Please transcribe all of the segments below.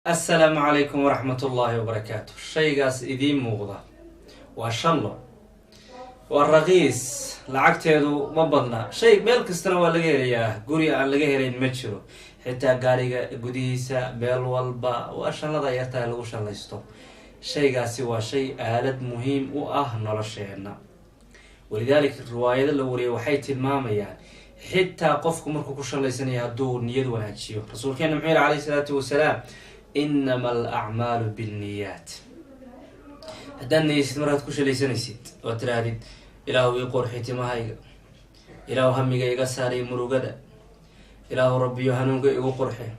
السلام عليكم ورحمة الله وبركاته. شيء إدين موضة وشلو والرقيس لعقتيدو ما بدنا شيء ميل كستنا ولا غيريا غوري aan laga helayn ma jiro xitaa gaariga gudihiisa meel walba waa shalada yartaa lagu shalaysto shaygaasi waa shay aalad muhiim u ah nolosheena walidaalika riwaayada la wariyay waxay tilmaamayaan xitaa qofku markuu ku shalaysanayo haduu niyad wanaajiyo rasuulkeena maxamed alayhi salaatu wasalaam إنما الأعمال بالنيات هدان نيست مرات كوش اللي سنسيت وترادد إلهو يقول حيتي ما هايقا إلهو هميقا يقساري مروقدا إلهو ربي يهنوقا يقول حي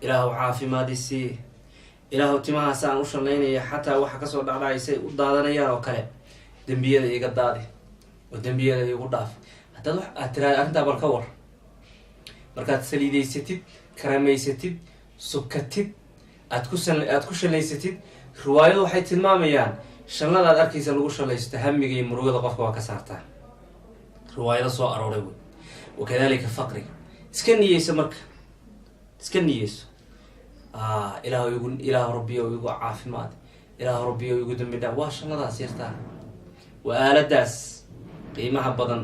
إلهو عافي ما دي سي إلهو تماها سان وشن ليني حتى وحكسو دعلا يسي ودادنا يا وكالي دنبيا دي يقدادي ودنبيا دي يقداف هدان أتراد أنت بالكور مركات سليدي ستيد كرامي ستيد سكتيد aad ku shalaysatid riwaayadu waxay tilmaamayaan shalada aad arkaysa lagu shalaysto hamiga iyo murugada qofka waa ka saartaa riwaayada soo arooray way wakadalika faqriga iska niyeyso marka iska niyeyso ilaahu rabbiyo igu caafimaad ilaahu rabbiyo igu dambi dhaaf waa shaladaas yartaa waa aaladaas qiimaha badan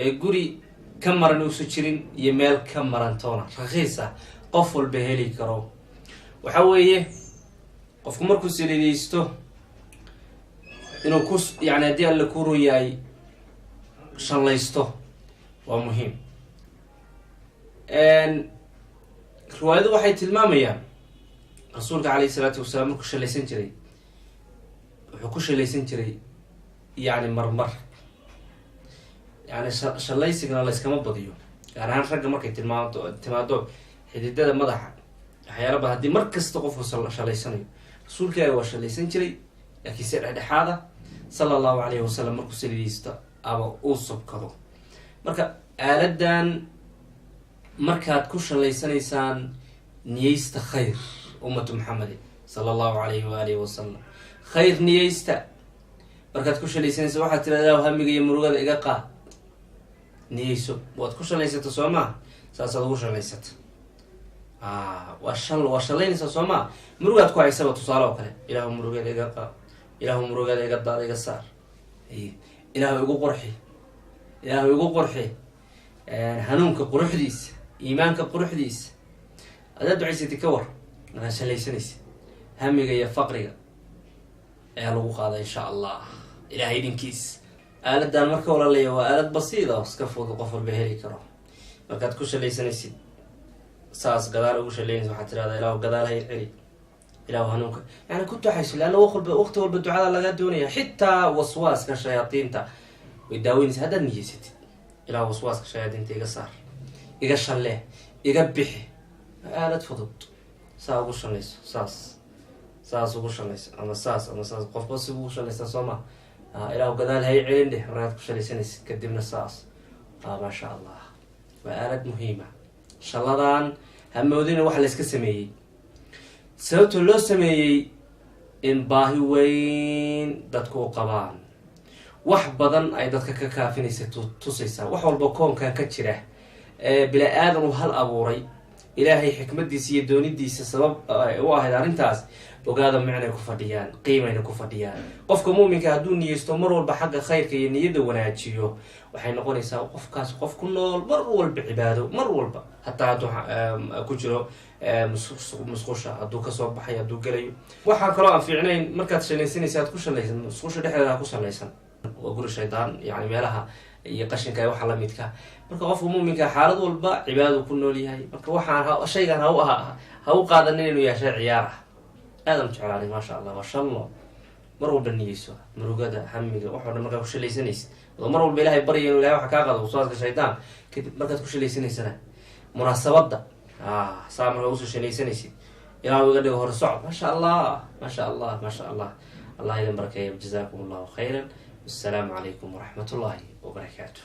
ee guri ka maran uusan jirin iyo meel ka maran toona raqiis ah qof walba heli karo waxa weeye qofku markuu saliidaysto inuu ku yani hadii alla ku royaay shalaysto waa muhiim riwaayadu waxay tilmaamayaan rasuulka calayhi salaatu wasalaam markuu shalaysan jiray wuxuu ku shalaysan jiray yani marmar yani shalaysigana layskama badiyo gaar ahaan ragga markay timaado xididada madaxa waxyaalaba haddii mar kasta qofku shalaysanayo rasuulkaaga waa shalaysan jiray laakiin se dhexdhexaada sala allahu calayhi wasalam markuu saliidaysto aba uu subkado marka aaladan markaad ku shalaysanaysaan niyeysta khayr ummatu maxamedi sala allahu calayhi waalihi wasalam khayr niyeysta markaad ku shalaysanaysa waxaad tiradaa hamiga iyo murugada iga qaad niyeyso waad ku shalaysata soo maa saasaad ugu shalaysata waa shalaynaysa soo maa murugaad ku haysaba tusaale oo kale ilaahu murugeeda iga qaad ilaahu murugeeda iga daad iga saar ilaahu igu qurxi hanuunka quruxdiisa iimaanka quruxdiisa adaad ducaysatid ka war markaad shalaysanaysa hamiga iyo faqriga ayaa lagu qaada insha allah ilahay idinkiis aaladan marka walaalaya waa aalad basiida oo iska fudud qof walba heli karo markaad ku shalaysanaysid saas gadaal ugu shalaynaysa waxaad tirahdaa ilaahu gadaal hay celi ilaahu hanuunka yani ku ducayso leanna waqti walba ducada lagaa doonaya xitaa waswaaska shayaadiinta way daaweynaysa haddaad niyeysatid ilaahu waswaaska shayaadiinta iga saar iga shalee iga bixi aalad fudud saa ugu shalayso saas ugu shalayso ama saas qofba si ugu shalaysa soo ma ilaahu gadaal hay celin dheh markaad ku shalaysanaysid kadibna saas maasha allah waa aalad muhiima shaladan hamoodina waxa la iska sameeyey sababtoo loo sameeyey in baahi weyn dadku u qabaan wax badan ay dadka ka kaafinaysa tusaysaa wax walba koonkan ka jira bila aadan uu hal abuuray ilaahay xikmadiisa iyo doonidiisa sabab u ahayd arrintaas ogaada micnay ku fadhiyaan qiimayna ku fadhiyaan qofka muuminka hadduu niyeysto mar walba xagga khayrka iyo niyadda wanaajiyo waxay noqonaysaa qofkaas qof ku nool mar walba cibaado mar walba hataa hadduu ku jiro musqusha hadduu kasoo baxay hadduu gelayo waxaa kaloo aan fiicnayn markaad shalaysanaysa aad ku shalaysan musqusha dhexdeeda ha ku shalaysan waa guri shaydaan yani meelaha iyo qashinka waxa lamidka marka qofka muuminka xaalad walba cibaado ku nool yahay marka waxaan shaygan ha u qaadanin inuu yahay shay ciyaar ah aadam jeclaanay maasha allah waa shallo mar walba niyeyso murugada hamiga wax oo dhan markaad ku shalaysanaysid oo mar walba ilaahay barya inuu ilahay wax kaa qaado waswaaska shaydaan kadib markaad ku shalaysanaysana munaasabada saa markaa usoo shalaysanaysid ilaahu iga dhigo hore socod maasha allah allah idin barakeeya jazakum allahu khayran والسلام عليكم ورحمة الله وبركاته.